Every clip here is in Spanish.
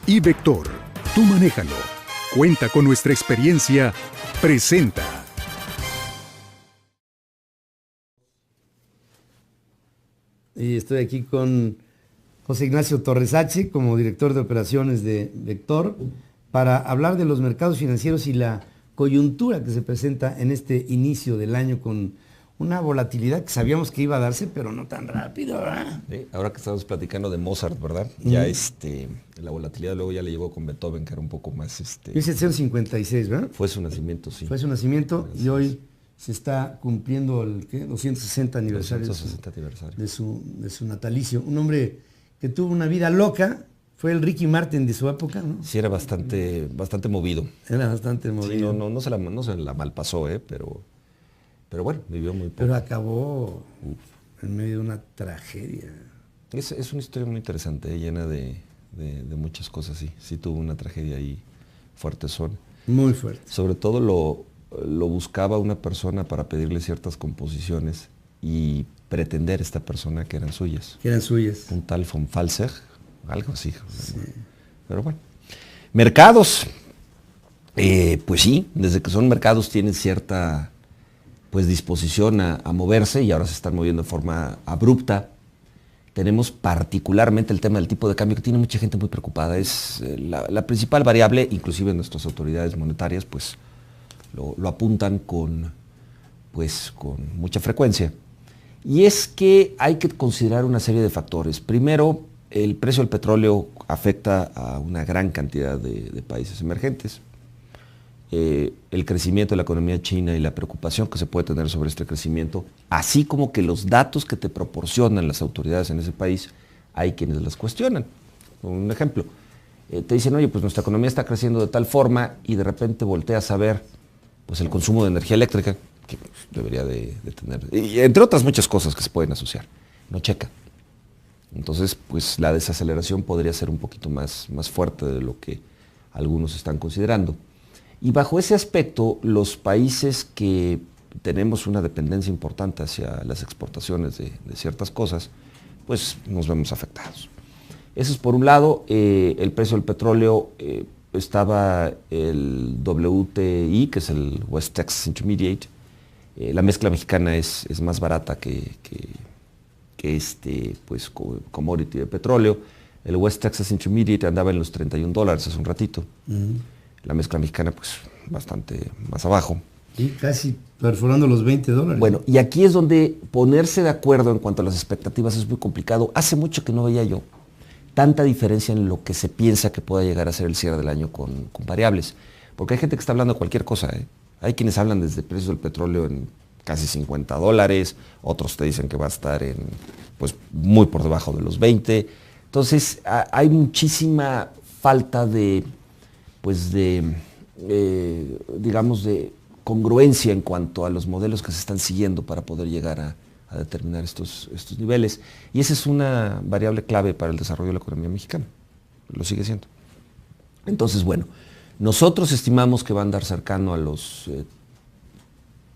iVector, tú manéjalo. Cuenta con nuestra experiencia. Presenta. Y estoy aquí con José Ignacio Torres H., como director de operaciones de Vector, para hablar de los mercados financieros y la coyuntura que se presenta en este inicio del año con una volatilidad que sabíamos que iba a darse, pero no tan rápido, ¿verdad? Sí, ahora que estamos platicando de Mozart, ¿verdad? Ya la volatilidad luego ya le llegó con Beethoven, que era un poco más... 1756, ¿verdad? Fue su nacimiento, sí. Fue su nacimiento y hoy se está cumpliendo el 260 aniversario, 260 aniversario. de su natalicio. Un hombre que tuvo una vida loca, fue el Ricky Martin de su época, ¿no? Sí, era bastante movido. Era bastante movido. Sí, no se la malpasó, pero bueno, vivió muy poco. Pero acabó en medio de una tragedia. Es una historia muy interesante, llena de muchas cosas, sí. Sí tuvo una tragedia ahí fuertezona. Muy fuerte. Sobre todo lo buscaba una persona para pedirle ciertas composiciones y pretender esta persona que eran suyas. Que eran suyas. Un tal von Falsech, algo así. Sí. Pero bueno. Mercados. Pues sí, desde que son mercados tienen cierta disposición a moverse y ahora se están moviendo de forma abrupta. Tenemos particularmente el tema del tipo de cambio que tiene mucha gente muy preocupada. Es la principal variable, inclusive nuestras autoridades monetarias lo apuntan con mucha frecuencia. Y es que hay que considerar una serie de factores. Primero, el precio del petróleo afecta a una gran cantidad de países emergentes. El crecimiento de la economía china y la preocupación que se puede tener sobre este crecimiento, así como que los datos que te proporcionan las autoridades en ese país, hay quienes las cuestionan. Un ejemplo, te dicen, oye, pues nuestra economía está creciendo de tal forma y de repente volteas a ver el consumo de energía eléctrica, que debería de tener, y entre otras muchas cosas que se pueden asociar, no checa. Entonces, la desaceleración podría ser un poquito más fuerte de lo que algunos están considerando. Y bajo ese aspecto, los países que tenemos una dependencia importante hacia las exportaciones de ciertas cosas, nos vemos afectados. Eso es por un lado. El precio del petróleo, estaba el WTI, que es el West Texas Intermediate. La mezcla mexicana es más barata que commodity de petróleo. El West Texas Intermediate andaba en los $31 hace un ratito. La mezcla mexicana, bastante más abajo. Y casi perforando los $20. Bueno, y aquí es donde ponerse de acuerdo en cuanto a las expectativas es muy complicado. Hace mucho que no veía yo tanta diferencia en lo que se piensa que pueda llegar a ser el cierre del año con variables. Porque hay gente que está hablando de cualquier cosa, Hay quienes hablan desde precios del petróleo en casi $50, otros te dicen que va a estar en, muy por debajo de los 20. Entonces, hay muchísima falta de congruencia en cuanto a los modelos que se están siguiendo para poder llegar a determinar estos niveles. Y esa es una variable clave para el desarrollo de la economía mexicana. Lo sigue siendo. Entonces, nosotros estimamos que va a andar cercano a los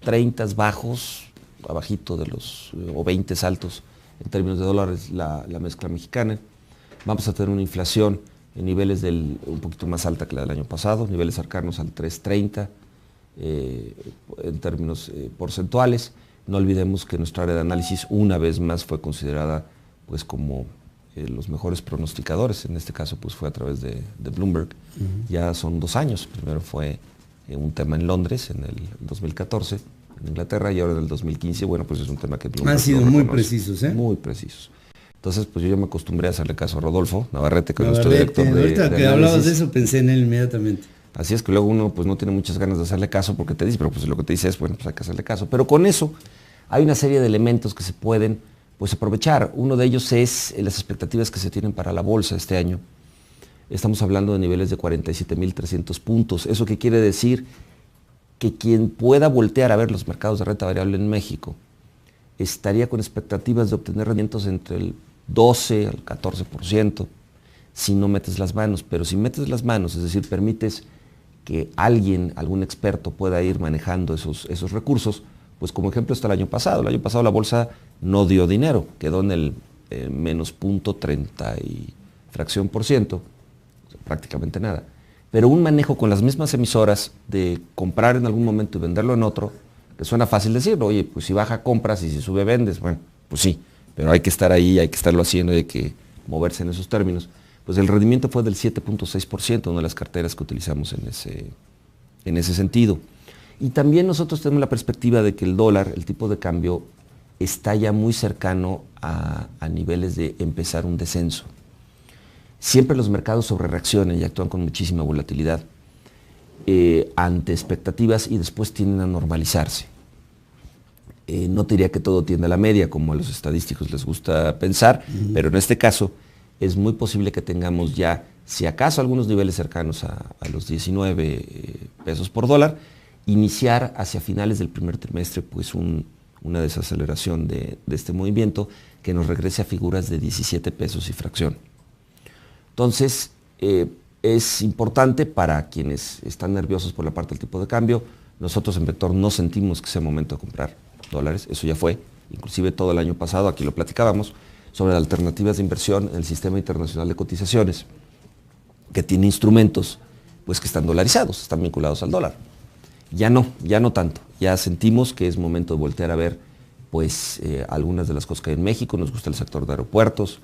30 bajos, abajito de los, o 20 altos en términos de dólares la mezcla mexicana. Vamos a tener una inflación en niveles un poquito más alta que la del año pasado, niveles cercanos al 3.30 en términos porcentuales. No olvidemos que nuestra área de análisis una vez más fue considerada como los mejores pronosticadores. En este caso fue a través de Bloomberg. Ya son 2 años. Primero fue un tema en Londres en el 2014, en Inglaterra, y ahora en el 2015, es un tema que Bloomberg han sido muy precisos, Muy precisos. Entonces, yo ya me acostumbré a hacerle caso a Rodolfo Navarrete, que es nuestro director ahorita de que análisis. Hablabas de eso, pensé en él inmediatamente. Así es que luego uno no tiene muchas ganas de hacerle caso porque te dice, pero lo que te dice es, hay que hacerle caso. Pero con eso hay una serie de elementos que se pueden aprovechar. Uno de ellos es las expectativas que se tienen para la bolsa este año. Estamos hablando de niveles de 47.300 puntos. ¿Eso qué quiere decir? Que quien pueda voltear a ver los mercados de renta variable en México estaría con expectativas de obtener rendimientos entre el 12 al 14% si no metes las manos. Pero si metes las manos, es decir, permites que algún experto pueda ir manejando esos recursos, como ejemplo está el año pasado. El año pasado la bolsa no dio dinero, quedó en el menos 0.30 y fracción por ciento, prácticamente nada. Pero un manejo con las mismas emisoras de comprar en algún momento y venderlo en otro, que suena fácil decir, oye, pues si baja compras y si sube vendes, bueno, pues sí, pero hay que estar ahí, hay que estarlo haciendo y hay que moverse en esos términos. Pues el rendimiento fue del 7.6%, una de las carteras que utilizamos en ese sentido. Y también nosotros tenemos la perspectiva de que el dólar, el tipo de cambio, está ya muy cercano a niveles de empezar un descenso. Siempre los mercados sobrereaccionan y actúan con muchísima volatilidad ante expectativas y después tienden a normalizarse. No te diría que todo tiende a la media, como a los estadísticos les gusta pensar, pero en este caso es muy posible que tengamos ya, si acaso, algunos niveles cercanos a los 19 pesos por dólar, iniciar hacia finales del primer trimestre pues una desaceleración de este movimiento que nos regrese a figuras de 17 pesos y fracción. Entonces, es importante para quienes están nerviosos por la parte del tipo de cambio. Nosotros en Vector no sentimos que sea momento de comprar dólares, eso ya fue, inclusive todo el año pasado, aquí lo platicábamos, sobre alternativas de inversión en el sistema internacional de cotizaciones, que tiene instrumentos pues, que están dolarizados, están vinculados al dólar. Ya no tanto, ya sentimos que es momento de voltear a ver pues, algunas de las cosas que hay en México. Nos gusta el sector de aeropuertos,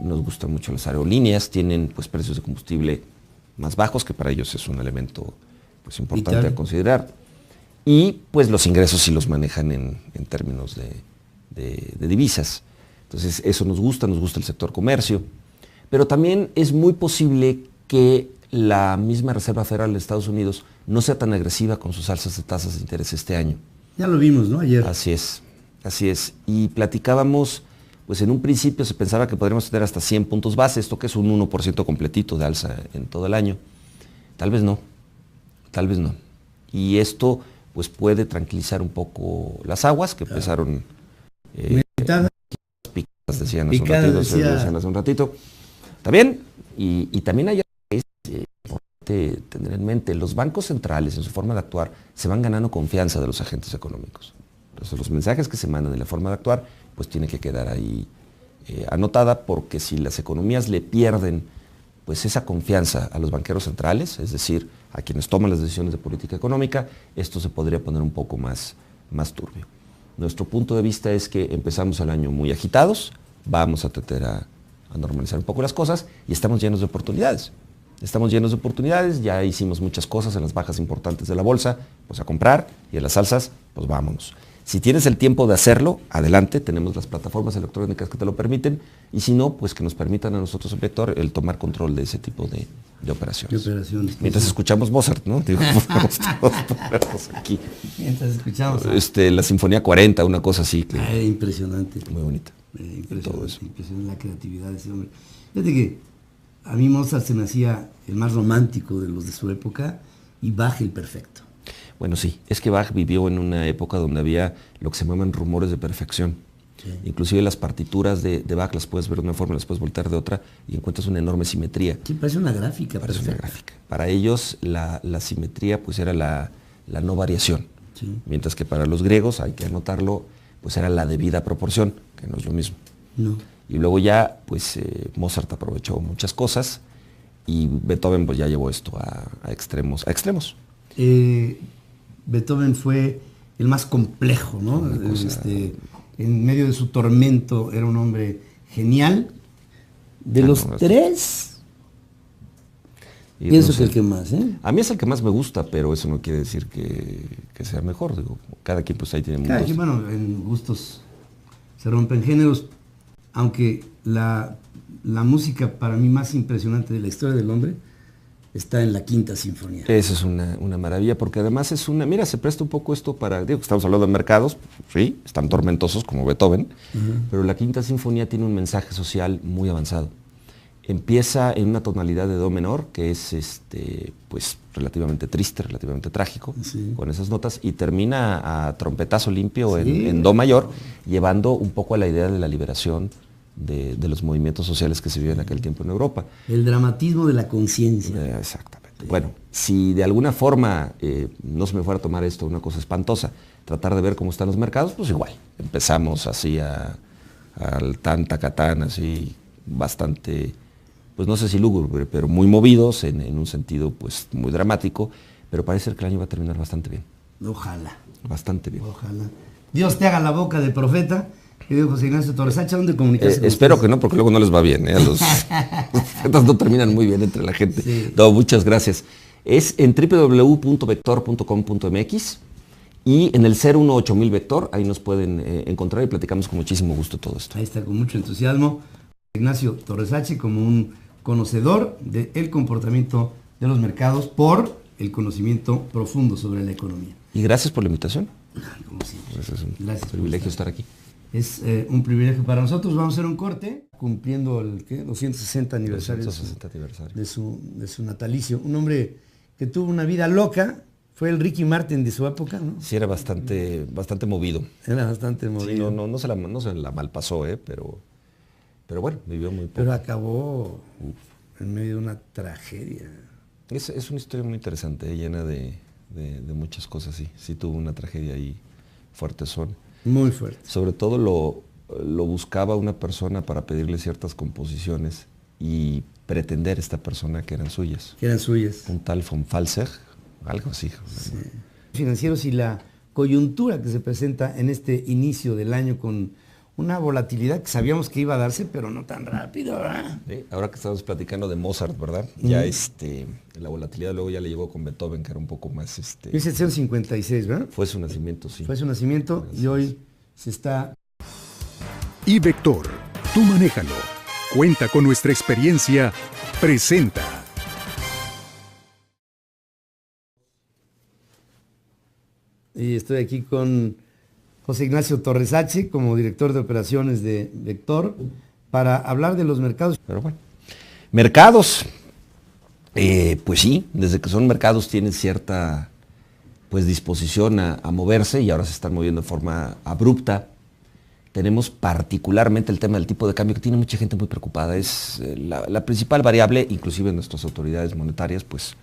nos gustan mucho las aerolíneas, tienen pues, precios de combustible más bajos, que para ellos es un elemento pues, importante a considerar. Y pues los ingresos sí los manejan en términos de divisas. Entonces eso nos gusta el sector comercio. Pero también es muy posible que la misma Reserva Federal de Estados Unidos no sea tan agresiva con sus alzas de tasas de interés este año. Ya lo vimos, ¿no? Ayer. Así es. Y platicábamos, pues en un principio se pensaba que podríamos tener hasta 100 puntos base, esto que es un 1% completito de alza en todo el año. Tal vez no. Y esto pues puede tranquilizar un poco las aguas que empezaron picadas, decían hace un ratito. Está bien, y también hay importante tener en mente, los bancos centrales en su forma de actuar se van ganando confianza de los agentes económicos. Entonces los mensajes que se mandan en la forma de actuar pues tiene que quedar ahí anotada, porque si las economías le pierden pues esa confianza a los banqueros centrales, es decir, a quienes toman las decisiones de política económica, esto se podría poner un poco más turbio. Nuestro punto de vista es que empezamos el año muy agitados, vamos a tratar a normalizar un poco las cosas y estamos llenos de oportunidades. Ya hicimos muchas cosas en las bajas importantes de la bolsa, pues a comprar, y en las alzas, pues vámonos. Si tienes el tiempo de hacerlo, adelante, tenemos las plataformas electrónicas que te lo permiten, y si no, pues que nos permitan a nosotros en Vector el tomar control de ese tipo de operaciones. Mientras escuchamos Mozart, ¿no? Digo, todos aquí. Mientras escuchamos. La Sinfonía 40, una cosa así. Impresionante. Muy bonita. Impresionante la creatividad de ese hombre. Fíjate que a mí Mozart se me hacía el más romántico de los de su época y Bach el perfecto. Bueno, sí, es que Bach vivió en una época donde había lo que se llaman rumores de perfección. Sí. Inclusive las partituras de Bach las puedes ver de una forma, las puedes voltear de otra y encuentras una enorme simetría. Sí, parece una gráfica. Parece una gráfica. Para ellos la simetría pues era la no variación. Sí. Mientras que para los griegos, hay que anotarlo, pues era la debida proporción, que no es lo mismo. No. Y luego ya, pues Mozart aprovechó muchas cosas y Beethoven pues ya llevó esto a extremos. Beethoven fue el más complejo, ¿no? En medio de su tormento era un hombre genial. De los tres, pienso que el que más, ¿eh? A mí es el que más me gusta, pero eso no quiere decir que sea mejor. Digo, cada quien pues ahí tiene cada quien, bueno, en gustos se rompen géneros, aunque la música para mí más impresionante de la historia del hombre está en la Quinta Sinfonía. Esa es una maravilla, porque además es mira, se presta un poco esto para, digo, estamos hablando de mercados, sí, están tormentosos como Beethoven, pero la Quinta Sinfonía tiene un mensaje social muy avanzado. Empieza en una tonalidad de do menor, que es pues relativamente triste, relativamente trágico, sí, con esas notas, y termina a trompetazo limpio sí, en do mayor, llevando un poco a la idea de la liberación de los movimientos sociales que se vivían en aquel tiempo en Europa. El dramatismo de la conciencia. Exactamente. Sí. Bueno, si de alguna forma no se me fuera a tomar esto una cosa espantosa, tratar de ver cómo están los mercados, pues igual. Empezamos así al tan tacatán, así bastante pues no sé si lúgubre, pero muy movidos en un sentido pues muy dramático, pero parece ser que el año va a terminar bastante bien. Ojalá. Bastante bien. Ojalá. Dios te haga la boca de profeta. Querido José Ignacio Torres Sacha, ¿dónde comunicarse? Espero que no, porque luego no les va bien. Los profetas no terminan muy bien entre la gente. Sí. No, muchas gracias. Es en www.vector.com.mx y en el 018000 Vector, ahí nos pueden encontrar y platicamos con muchísimo gusto todo esto. Ahí está, con mucho entusiasmo. Ignacio Torres Sachi, como un conocedor del comportamiento de los mercados por el conocimiento profundo sobre la economía. Y gracias por la invitación. Como siempre. Pues es un Gracias por privilegio estar aquí. Es un privilegio para nosotros. Vamos a hacer un corte cumpliendo el 260 aniversario, 260 aniversario. de su natalicio. Un hombre que tuvo una vida loca, fue el Ricky Martin de su época, ¿no? Sí, era bastante movido. Era bastante movido. Sí, no se la malpasó, pero bueno, vivió muy poco. Pero acabó en medio de una tragedia. Es una historia muy interesante, llena de muchas cosas, sí. Sí tuvo una tragedia ahí fuertezón. Muy fuerte. Sobre todo lo buscaba una persona para pedirle ciertas composiciones y pretender esta persona que eran suyas. Que eran suyas. Un tal von Falser, algo así. Sí. Financieros y la coyuntura que se presenta en este inicio del año con una volatilidad que sabíamos que iba a darse, pero no tan rápido, ¿verdad? Sí, ahora que estamos platicando de Mozart, ¿verdad? Ya la volatilidad luego ya le llegó con Beethoven, que era un poco más 1756, ¿verdad? fue su nacimiento, sí. Fue su nacimiento y hoy se está... Y Vector, tú manéjalo. Cuenta con nuestra experiencia. Presenta. Y estoy aquí con José Ignacio Torres Sachi, como director de operaciones de Vector, para hablar de los mercados. Pero bueno, mercados, pues sí, desde que son mercados tienen cierta pues disposición a moverse y ahora se están moviendo de forma abrupta. Tenemos particularmente el tema del tipo de cambio que tiene mucha gente muy preocupada. Es la principal variable, inclusive nuestras autoridades monetarias, pues